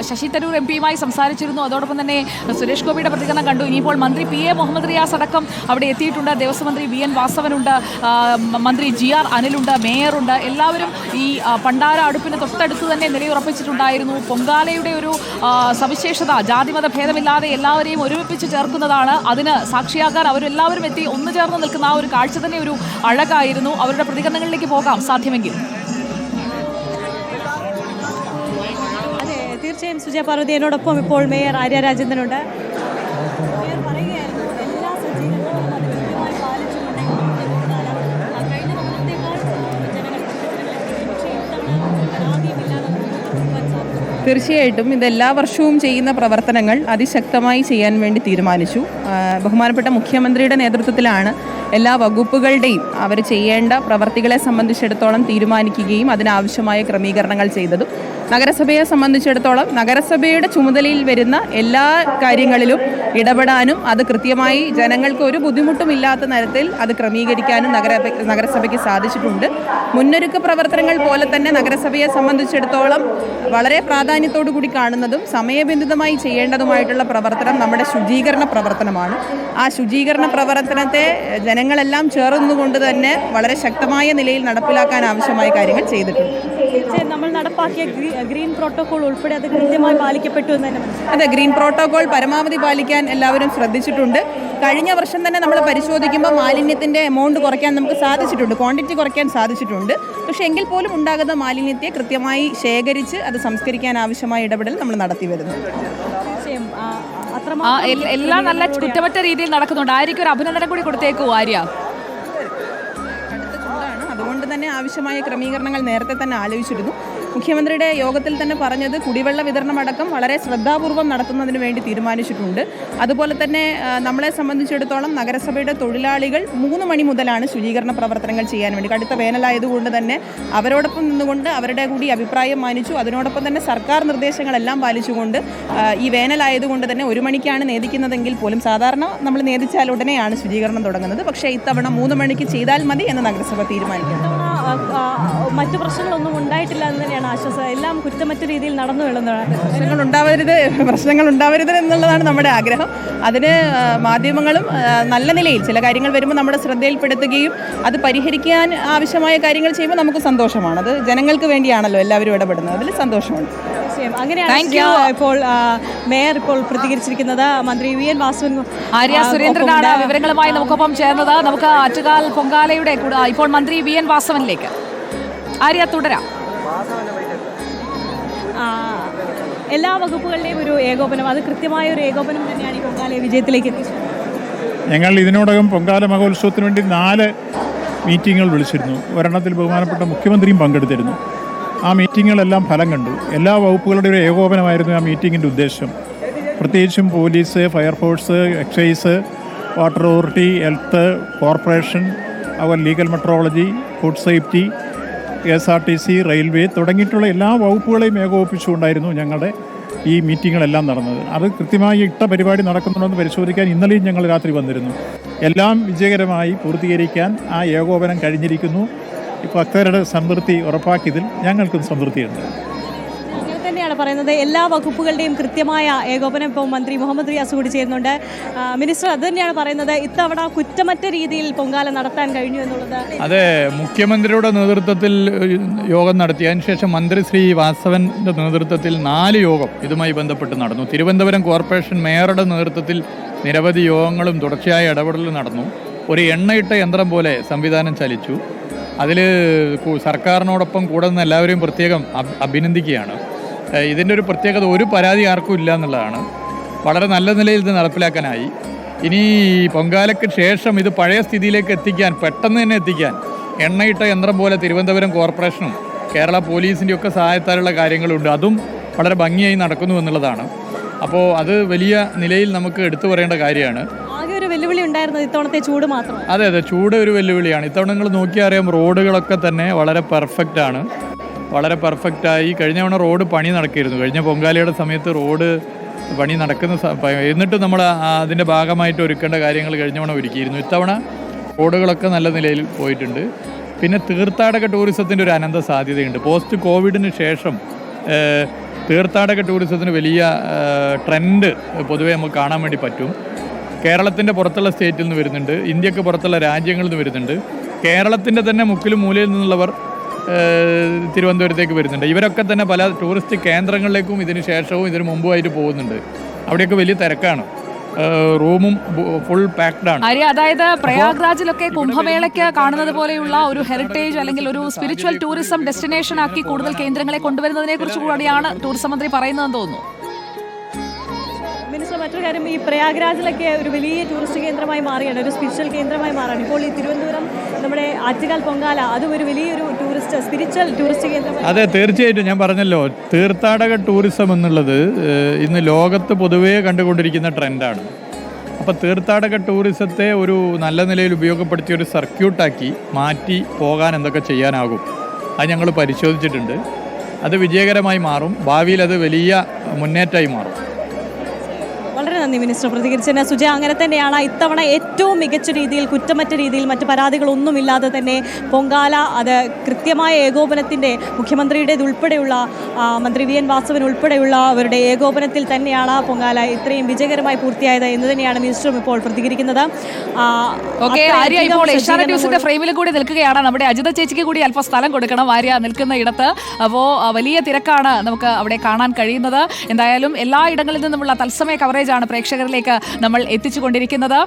ശശി തരൂർ MP-യുമായി സംസാരിച്ചിരുന്നു. അതോടൊപ്പം തന്നെ സുരേഷ് ഗോപിയുടെ പ്രതികരണം കണ്ടു. ഇനിയിപ്പോൾ മന്ത്രി PA മുഹമ്മദ് റിയാസ് അടക്കം അവിടെ എത്തിയിട്ടുണ്ട്. ദേവസ്വം മന്ത്രി VN വാസവനുണ്ട്, മന്ത്രി GR അനിലുണ്ട്, മേയറുണ്ട്. എല്ലാവരും ഈ പണ്ടാര അടുപ്പിന് തൊട്ടടുത്ത് തന്നെ നിലയുറപ്പിച്ചിട്ടുണ്ടായിരുന്നു. പൊങ്കാലയുടെ ഒരു സവിശേഷത ജാതിമത ഭേദമില്ലാതെ എല്ലാവരെയും ഒരുമിപ്പിച്ച് ചേർക്കുന്നതാണ്. അതിന് സാക്ഷിയാകാൻ അവരെല്ലാവരും എത്തി ഒന്നു ചേർന്ന് നിൽക്കുന്ന ആ ഒരു കാഴ്ച തന്നെ ഒരു അഴകായിരുന്നു. അവരുടെ പ്രതികരണങ്ങളിലേക്ക് പോകാം സാധ്യമെങ്കിൽ. അതെ, തീർച്ചയായും സുജയ പാർവതി. എന്നോടൊപ്പം ഇപ്പോൾ മേയർ ആര്യ രാജേന്ദ്രനുണ്ട്. തീർച്ചയായിട്ടും ഇതെല്ലാ വർഷവും ചെയ്യുന്ന പ്രവർത്തനങ്ങൾ അതിശക്തമായി ചെയ്യാൻ വേണ്ടി തീരുമാനിച്ചു. ബഹുമാനപ്പെട്ട മുഖ്യമന്ത്രിയുടെ നേതൃത്വത്തിലാണ് എല്ലാ വകുപ്പുകളുടെയും അവർ ചെയ്യേണ്ട പ്രവർത്തികളെ സംബന്ധിച്ചിടത്തോളം തീരുമാനിക്കുകയും അതിനാവശ്യമായ ക്രമീകരണങ്ങൾ ചെയ്തതും. നഗരസഭയെ സംബന്ധിച്ചിടത്തോളം നഗരസഭയുടെ ചുമതലയിൽ വരുന്ന എല്ലാ കാര്യങ്ങളിലും ഇടപെടാനും അത് കൃത്യമായി ജനങ്ങൾക്ക് ഒരു ബുദ്ധിമുട്ടുമില്ലാത്ത തരത്തിൽ അത് ക്രമീകരിക്കാനും നഗരസഭയ്ക്ക് സാധിച്ചിട്ടുണ്ട്. മുന്നൊരുക്ക പ്രവർത്തനങ്ങൾ പോലെ തന്നെ നഗരസഭയെ സംബന്ധിച്ചിടത്തോളം വളരെ പ്രാധാന്യത്തോടു കൂടി കാണുന്നതും സമയബന്ധിതമായി ചെയ്യേണ്ടതുമായിട്ടുള്ള പ്രവർത്തനം നമ്മുടെ ശുചീകരണ പ്രവർത്തനമാണ്. ആ ശുചീകരണ പ്രവർത്തനത്തെ ജനങ്ങളെല്ലാം ചേർന്നുകൊണ്ട് തന്നെ വളരെ ശക്തമായ നിലയിൽ നടപ്പിലാക്കാൻ ആവശ്യമായ കാര്യങ്ങൾ ചെയ്തിട്ടുണ്ട്. നമ്മൾ നടപ്പാക്കിയ ഗ്രീൻ പ്രോട്ടോകോൾ ഉൾപ്പെടെ അത് കൃത്യമായി പാലിക്കപ്പെട്ടു എന്ന് തന്നെ. അതെ, ഗ്രീൻ പ്രോട്ടോകോൾ പരമാവധി പാലിക്കാൻ എല്ലാവരും ശ്രദ്ധിച്ചിട്ടുണ്ട്. കഴിഞ്ഞ വർഷം തന്നെ നമ്മൾ പരിശോധിക്കുമ്പോൾ മാലിന്യത്തിൻ്റെ എമൗണ്ട് കുറയ്ക്കാൻ നമുക്ക് സാധിച്ചിട്ടുണ്ട്, ക്വാണ്ടിറ്റി കുറയ്ക്കാൻ സാധിച്ചിട്ടുണ്ട്. പക്ഷേ എങ്കിൽ പോലും ഉണ്ടാകുന്ന മാലിന്യത്തെ കൃത്യമായി ശേഖരിച്ച് അത് സംസ്കരിക്കാൻ ആവശ്യമായ ഇടപെടൽ നമ്മൾ നടത്തി വരുന്നു. എല്ലാം നല്ല കുറ്റമറ്റ രീതിയിൽ നടക്കുന്നുണ്ട്. ആയിരിക്കും ഒരു അഭിനന്ദനം കൂടി കൊടുത്തേക്കൂ ആര്യ. അതുകൊണ്ട് തന്നെ ആവശ്യമായ ക്രമീകരണങ്ങൾ നേരത്തെ തന്നെ ആലോചിച്ചിരുന്നു. മുഖ്യമന്ത്രിയുടെ യോഗത്തിൽ തന്നെ പറഞ്ഞത് കുടിവെള്ള വിതരണം അടക്കം വളരെ ശ്രദ്ധാപൂർവം നടത്തുന്നതിന് വേണ്ടി തീരുമാനിച്ചിട്ടുണ്ട്. അതുപോലെ തന്നെ നമ്മളെ സംബന്ധിച്ചിടത്തോളം നഗരസഭയുടെ തൊഴിലാളികൾ 3 മണി മുതലാണ് ശുചീകരണ പ്രവർത്തനങ്ങൾ ചെയ്യാൻ വേണ്ടി. കടുത്ത വേനലായതുകൊണ്ട് തന്നെ അവരോടൊപ്പം നിന്നുകൊണ്ട് അവരുടെ കൂടി അഭിപ്രായം മാനിച്ചു. അതിനോടൊപ്പം തന്നെ സർക്കാർ നിർദ്ദേശങ്ങളെല്ലാം പാലിച്ചുകൊണ്ട് ഈ വേനലായതുകൊണ്ട് തന്നെ 1 മണിക്കാണ് നേദിക്കുന്നതെങ്കിൽ പോലും സാധാരണ നമ്മൾ നേദിച്ചാൽ ഉടനെയാണ് ശുചീകരണം തുടങ്ങുന്നത്. പക്ഷേ ഇത്തവണ 3 മണിക്ക് ചെയ്താൽ മതി എന്ന് നഗരസഭ തീരുമാനിക്കുന്നു. മറ്റു പ്രശ്നങ്ങളൊന്നും ഉണ്ടായിട്ടില്ല എന്ന് തന്നെയാണ് ആശ്വാസം. എല്ലാം കുറ്റമറ്റ രീതിയിൽ നടന്നു വരുന്നതാണ്. പ്രശ്നങ്ങൾ ഉണ്ടാവരുത് എന്നുള്ളതാണ് നമ്മുടെ ആഗ്രഹം. അതിന് മാധ്യമങ്ങളും നല്ല നിലയിൽ ചില കാര്യങ്ങൾ വരുമ്പോൾ നമ്മുടെ ശ്രദ്ധയിൽപ്പെടുത്തുകയും അത് പരിഹരിക്കാൻ ആവശ്യമായ കാര്യങ്ങൾ ചെയ്യുമ്പോൾ നമുക്ക് സന്തോഷമാണ്. അത് ജനങ്ങൾക്ക് വേണ്ടിയാണല്ലോ എല്ലാവരും ഇടപെടുന്നത്, അതിൽ സന്തോഷമുണ്ട്. അങ്ങനെയാണ് ഇപ്പോൾ മേയർ ഇപ്പോൾ പ്രതികരിച്ചിരിക്കുന്നത്. മന്ത്രി VN വാസവൻ, ആര്യ സുരേന്ദ്രനാണ് വിവരങ്ങളുമായി നമുക്കൊപ്പം ചേർന്നത്. നമുക്ക് ആറ്റുകാൽ പൊങ്കാലയുടെ ഇപ്പോൾ മന്ത്രി VN വാസവനിലേക്ക്. ആര്യ തുടരാം. എല്ലാ വകുപ്പുകളുടെയും ഒരു ഏകോപനം, അത് കൃത്യമായ ഒരു ഏകോപനം തന്നെയാണ് ഈ പൊങ്കാലയെ വിജയത്തിലേക്ക് എത്തിച്ചത്. ഞങ്ങൾ ഇതിനോടകം പൊങ്കാല മഹോത്സവത്തിന് വേണ്ടി 4 മീറ്റിങ്ങുകൾ വിളിച്ചിരുന്നു. ഒരെണ്ണത്തിൽ ബഹുമാനപ്പെട്ട മുഖ്യമന്ത്രിയും പങ്കെടുത്തിരുന്നു. ആ മീറ്റിങ്ങുകളെല്ലാം ഫലം കണ്ടു. എല്ലാ വകുപ്പുകളുടെ ഒരു ഏകോപനമായിരുന്നു ആ മീറ്റിങ്ങിൻ്റെ ഉദ്ദേശം. പ്രത്യേകിച്ചും police, fire force, excise, water authority, health, corporation, അതുപോലെ legal metrology, food safety, KSRTC, railway തുടങ്ങിയിട്ടുള്ള എല്ലാ വകുപ്പുകളെയും ഏകോപിപ്പിച്ചുകൊണ്ടായിരുന്നു ഞങ്ങളുടെ ഈ മീറ്റിങ്ങുകളെല്ലാം നടന്നത്. അത് കൃത്യമായി ഇട്ട പരിപാടി നടക്കുന്നുണ്ടെന്ന് പരിശോധിക്കാൻ ഇന്നലെയും ഞങ്ങൾ രാത്രി വന്നിരുന്നു. എല്ലാം വിജയകരമായി പൂർത്തീകരിക്കാൻ ആ ഏകോപനം കഴിഞ്ഞിരിക്കുന്നു. ഭക്തരുടെ സംതൃപ്തി ഉറപ്പാക്കിയതിൽ ഞങ്ങൾക്കും സംതൃപ്തിയുണ്ട്. തന്നെയാണ് പറയുന്നത്. എല്ലാ വകുപ്പുകളുടെയും കൃത്യമായ ഏകോപനം ഇപ്പോൾ മന്ത്രി മുഹമ്മദ് റിയാസ് കൂടി ചെയ്യുന്നുണ്ട്. മിനിസ്റ്റർ അത് തന്നെയാണ് പറയുന്നത്, ഇത്തവണ കുറ്റമറ്റ രീതിയിൽ പൊങ്കാല നടത്താൻ കഴിഞ്ഞു എന്നുള്ളത്. അതെ, മുഖ്യമന്ത്രിയുടെ നേതൃത്വത്തിൽ യോഗം നടത്തി. അതിനുശേഷം മന്ത്രി ശ്രീ വാസവൻ്റെ നേതൃത്വത്തിൽ 4 യോഗം ഇതുമായി ബന്ധപ്പെട്ട് നടന്നു. തിരുവനന്തപുരം കോർപ്പറേഷൻ മേയറുടെ നേതൃത്വത്തിൽ നിരവധി യോഗങ്ങളും തുടർച്ചയായ ഇടപെടലും നടന്നു. ഒരു എണ്ണയിട്ട യന്ത്രം പോലെ സംവിധാനം ചലിച്ചു. അതിൽ സർക്കാരിനോടൊപ്പം കൂടെ നിന്ന് എല്ലാവരെയും പ്രത്യേകം അഭിനന്ദിക്കുകയാണ്. ഇതിൻ്റെ ഒരു പ്രത്യേകത, ഒരു പരാതി ആർക്കും ഇല്ല എന്നുള്ളതാണ്. വളരെ നല്ല നിലയിൽ ഇത് നടപ്പിലാക്കാനായി. ഇനി പൊങ്കാലയ്ക്ക് ശേഷം ഇത് പഴയ സ്ഥിതിയിലേക്ക് എത്തിക്കാൻ, പെട്ടെന്ന് തന്നെ എത്തിക്കാൻ എണ്ണയിട്ട യന്ത്രം പോലെ തിരുവനന്തപുരം കോർപ്പറേഷനും കേരള പോലീസിൻ്റെ ഒക്കെ സഹായത്താലുള്ള കാര്യങ്ങളുണ്ട്. അതും വളരെ ഭംഗിയായി നടക്കുന്നു എന്നുള്ളതാണ്. അപ്പോൾ അത് വലിയ നിലയിൽ നമുക്ക് എടുത്തു പറയേണ്ട കാര്യമാണ്. ആകെ ഒരു വെല്ലുവിളി ഉണ്ടായിരുന്നത് ഇത്തവണത്തെ ചൂട് മാത്രം. അതെ, ചൂട് ഒരു വെല്ലുവിളിയാണ്. ഇത്തവണ നിങ്ങൾ നോക്കിയാൽ അറിയാം, റോഡുകളൊക്കെ തന്നെ വളരെ പെർഫെക്റ്റാണ്, വളരെ പെർഫെക്റ്റായി. കഴിഞ്ഞ തവണ റോഡ് പണി നടക്കിയിരുന്നു. കഴിഞ്ഞ പൊങ്കാലയുടെ സമയത്ത് റോഡ് പണി നടക്കുന്ന എന്നിട്ട് നമ്മൾ അതിൻ്റെ ഭാഗമായിട്ട് ഒരുക്കേണ്ട കാര്യങ്ങൾ കഴിഞ്ഞ തവണ ഒരുക്കിയിരുന്നു. ഇത്തവണ റോഡുകളൊക്കെ നല്ല നിലയിൽ പോയിട്ടുണ്ട്. പിന്നെ തീർത്ഥാടക ടൂറിസത്തിൻ്റെ ഒരു അനന്ത സാധ്യതയുണ്ട്. പോസ്റ്റ് കോവിഡിന് ശേഷം തീർത്ഥാടക ടൂറിസത്തിന് വലിയ ട്രെൻഡ് പൊതുവെ നമുക്ക് കാണാൻ വേണ്ടി പറ്റും. കേരളത്തിൻ്റെ പുറത്തുള്ള സ്റ്റേറ്റിൽ നിന്ന് വരുന്നുണ്ട്, ഇന്ത്യക്ക് പുറത്തുള്ള രാജ്യങ്ങളിൽ നിന്ന് വരുന്നുണ്ട്, കേരളത്തിൻ്റെ തന്നെ മുക്കിലും മൂലയിൽ നിന്നുള്ളവർ തിരുവനന്തപുരത്തേക്ക് വരുന്നുണ്ട്. ഇവരൊക്കെ തന്നെ പല ടൂറിസ്റ്റ് കേന്ദ്രങ്ങളിലേക്കും ഇതിന് ശേഷവും ഇതിന് മുമ്പുമായിട്ട് പോകുന്നുണ്ട്. അവിടെയൊക്കെ വലിയ തിരക്കാണ്, റൂമും ഫുൾ പാക്ഡ് ആണ്. അതായത് പ്രയാഗ്രാജിലൊക്കെ കുംഭമേളയ്ക്ക് കാണുന്നത് പോലെയുള്ള ഒരു ഹെറിറ്റേജ് അല്ലെങ്കിൽ ഒരു സ്പിരിച്വൽ ടൂറിസം ഡെസ്റ്റിനേഷൻ ആക്കി കൂടുതൽ കേന്ദ്രങ്ങളെ കൊണ്ടുവരുന്നതിനെ കുറിച്ച് കൂടിയാണ് ടൂറിസം മന്ത്രി പറയുന്നതെന്ന് തോന്നുന്നു. മിനിസ്റ്റർ, മറ്റൊരു കാര്യം, ഈ പ്രയാഗ്രാജിലൊക്കെ ഒരു വലിയ ടൂറിസ്റ്റ് കേന്ദ്രമായി മാറിയാണ്, ഒരു സ്പിരിച്വൽ കേന്ദ്രമായി മാറാണ്. ഇപ്പോൾ ഈ തിരുവനന്തപുരം നമ്മുടെ ആറ്റുകാൽ പൊങ്കാല അതും ഒരു വലിയൊരു സ്പിരിച്വൽ ടൂറിസ്റ്റ് കേന്ദ്രമായി. അതെ, തീർച്ചയായിട്ടും. ഞാൻ പറഞ്ഞല്ലോ, തീർത്ഥാടക ടൂറിസം എന്നുള്ളത് ഇന്ന് ലോകത്ത് പൊതുവേ കണ്ടുകൊണ്ടിരിക്കുന്ന ട്രെൻഡാണ്. അപ്പോൾ തീർത്ഥാടക ടൂറിസത്തെ ഒരു നല്ല നിലയിൽ ഉപയോഗപ്പെടുത്തിയ ഒരു സർക്യൂട്ടാക്കി മാറ്റി പോകാൻ എന്തൊക്കെ ചെയ്യാനാകും അത് ഞങ്ങൾ പരിശോധിച്ചിട്ടുണ്ട്. അത് വിജയകരമായി മാറും, ഭാവിയിൽ അത് വലിയ മുന്നേറ്റമായി മാറും. വളരെ നന്ദി മിനിസ്റ്റർ പ്രതികരിച്ചതിന്. സുജ, അങ്ങനെ തന്നെയാണ് ഇത്തവണ ഏറ്റവും മികച്ച രീതിയിൽ, കുറ്റമറ്റ രീതിയിൽ, മറ്റ് പരാതികളൊന്നുമില്ലാതെ തന്നെ പൊങ്കാല അത് കൃത്യമായ ഏകോപനത്തിൻ്റെ മുഖ്യമന്ത്രിയുടെ ഉൾപ്പെടെയുള്ള മന്ത്രി വി എൻ വാസവൻ ഉൾപ്പെടെയുള്ള അവരുടെ ഏകോപനത്തിൽ തന്നെയാണ് പൊങ്കാല ഇത്രയും വിജയകരമായി പൂർത്തിയായത് എന്ന് തന്നെയാണ് മിനിസ്റ്ററും ഇപ്പോൾ പ്രതികരിക്കുന്നത്. ഇപ്പോൾ ഏഷ്യാനെറ്റ് ന്യൂസിന്റെ ഫ്രെയിമിൽ കൂടി നിൽക്കുകയാണ്. നമ്മുടെ അജിത ചേച്ചിക്ക് കൂടി അല്പം സ്ഥലം കൊടുക്കണം ആര്യ നിൽക്കുന്ന ഇടത്ത്. അപ്പോൾ വലിയ തിരക്കാണ് നമുക്ക് അവിടെ കാണാൻ കഴിയുന്നത്. എന്തായാലും എല്ലാ ഇടങ്ങളിൽ നിന്നുമുള്ള തത്സമയ കവറേജാണ് പ്രേക്ഷകരിലേക്ക് നമ്മൾ എത്തിച്ചുകൊണ്ടിരിക്കുന്നത്.